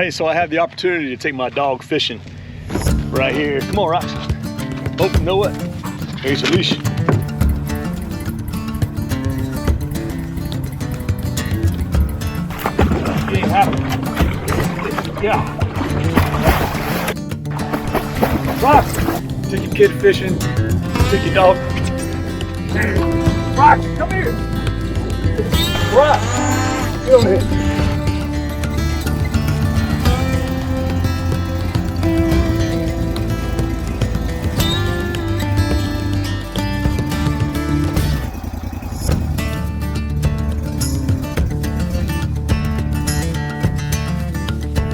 right, so I have the opportunity to take my dog fishing right here. Come on, Rox. Oh, you know what? Here's your leash. You ain't happy. Yeah. Rox, take your kid fishing. Take your dog. Rox, come here. Rox, get over here.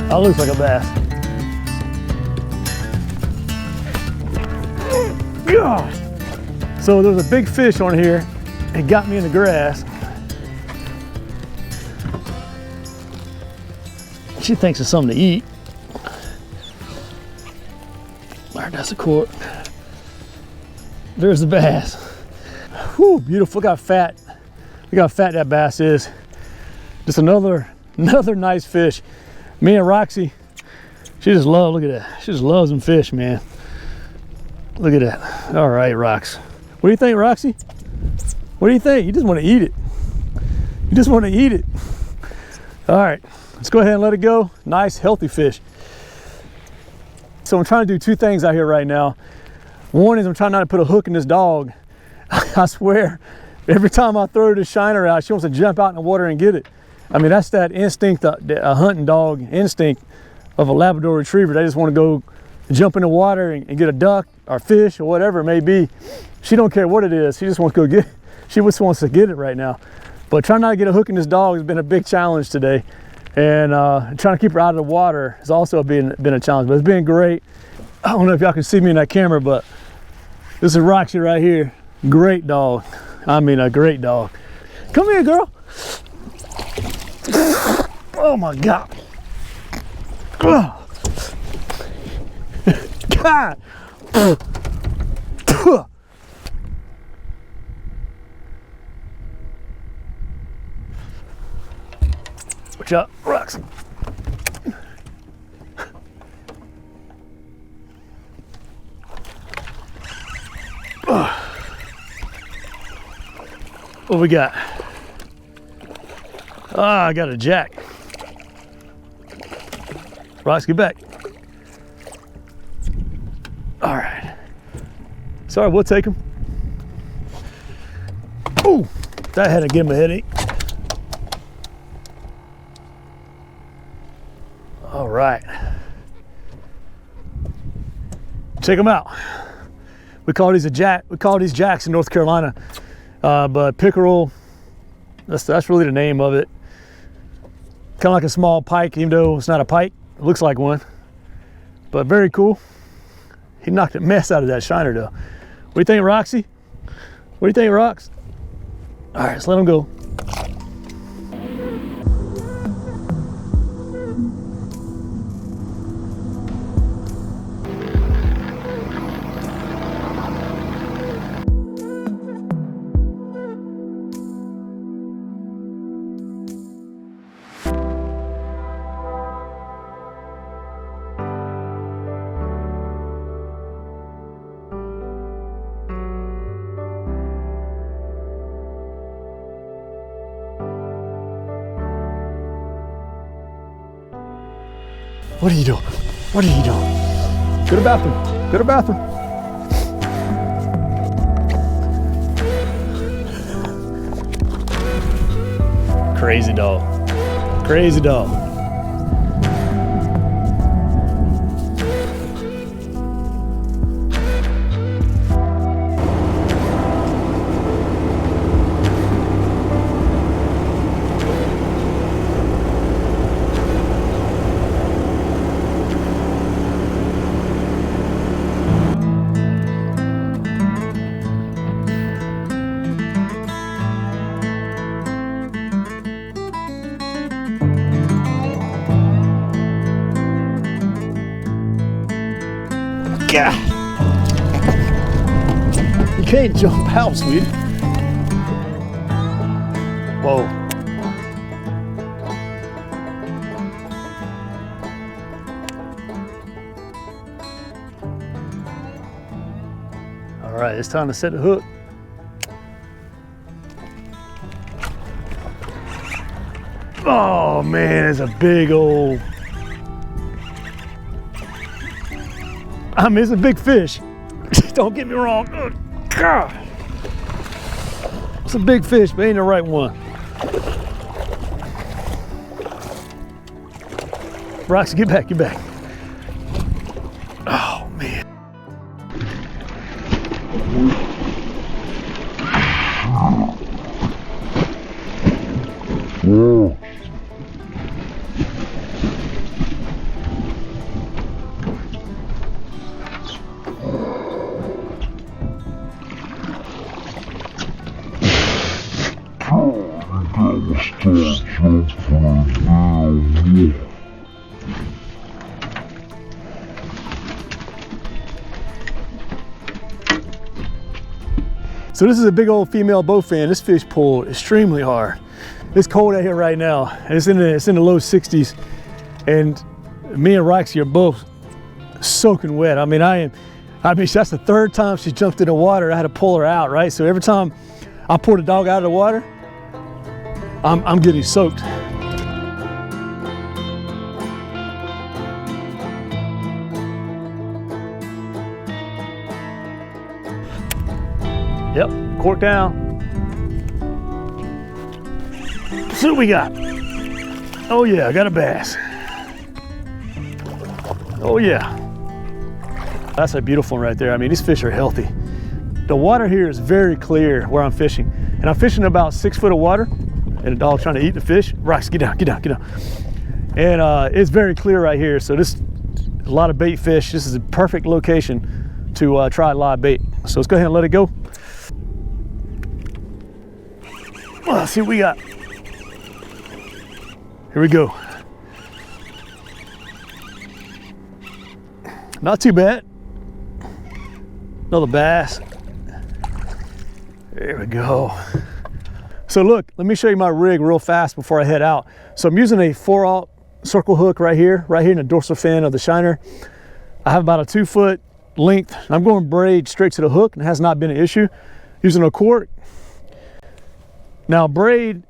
That looks like a bass. Gosh. So there's a big fish on here. It got me in the grass. She thinks it's something to eat. All right, that's a cork. There's the bass. Whew, beautiful. Look how fat. Look how fat that bass is. Just another nice fish. Me and Roxy, she just loves, look at that. She just loves them fish, man. Look at that. All right, Rox. What do you think, Roxy? What do you think? You just want to eat it. You just want to eat it. All right, let's go ahead and let it go. Nice, healthy fish. So I'm trying to do two things out here right now. One is I'm trying not to put a hook in this dog. I swear, every time I throw this shiner out, she wants to jump out in the water and get it. I mean, that's that instinct, a hunting dog instinct of a Labrador Retriever. They just want to go jump in the water and get a duck or fish or whatever it may be. She don't care what it is. She just wants to go get it. She just wants to get it right now. But trying not to get a hook in this dog has been a big challenge today. And trying to keep her out of the water has also been a challenge, but it's been great. I don't know if y'all can see me in that camera, but this is Roxy right here. Great dog. I mean, a great dog. Come here, girl. Oh my God. Oh. God. Watch out, Rox. What we got? Ah, I got a jack. Rox, get back. All right. Sorry, we'll take him. Oh, that had to give him a headache. All right. Check them out. We call these a jack. We call these jacks in North Carolina, but pickerel. That's really the name of it. Kind of like a small pike, even though it's not a pike. It looks like one, but very cool. He knocked a mess out of that shiner though. What do you think, Roxy? What do you think, Rox? All right, let's let him go. What are you doing? What are you doing? Go to the bathroom. Go to the bathroom. Crazy dog. Crazy dog. Yeah. You can't jump out, sweetie. Whoa. All right, it's time to set the hook. Oh man, it's a big old, I mean, it's a big fish. Don't get me wrong. Oh, God. It's a big fish, but ain't the right one. Roxy, get back, get back. Oh man. Whoa. So this is a big old female bowfin. This fish pulled extremely hard. It's cold out here right now. It's in the low 60s, and me and Roxy are both soaking wet. I mean, that's the third time she jumped in the water. I had to pull her out, right? So every time I pull the dog out of the water, I'm getting soaked. Yep, cork down. See what we got. Oh yeah, I got a bass. Oh yeah. That's a beautiful one right there. I mean, these fish are healthy. The water here is very clear where I'm fishing. And I'm fishing about 6 foot of water, and the dog's trying to eat the fish. Rox, get down, get down, get down. And it's very clear right here. So this is a lot of bait fish. This is a perfect location to try live bait. So let's go ahead and let it go. Well, let's see what we got. Here we go. Not too bad. Another bass. There we go. So look, let me show you my rig real fast before I head out. So I'm using a 4/0 circle hook right here in the dorsal fin of the shiner. I have about a 2 foot length. I'm going braid straight to the hook, and it has not been an issue. Using a cork. Now braid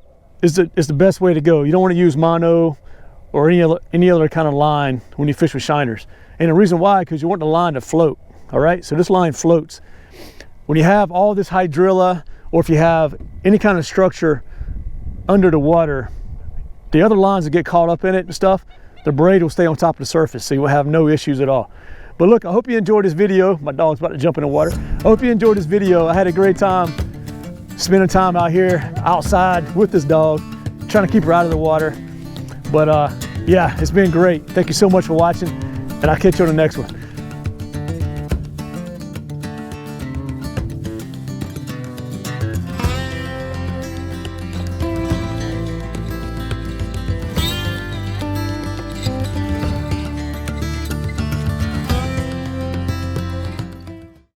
is the best way to go. You don't want to use mono or any other kind of line when you fish with shiners. And the reason why, because you want the line to float, all right? So this line floats. When you have all this hydrilla, or if you have any kind of structure under the water, the other lines that get caught up in it and stuff, the braid will stay on top of the surface, so you will have no issues at all. But look, I hope you enjoyed this video. My dog's about to jump in the water. I hope you enjoyed this video. I had a great time spending time out here outside with this dog, trying to keep her out of the water. But yeah, it's been great. Thank you so much for watching, and I'll catch you on the next one.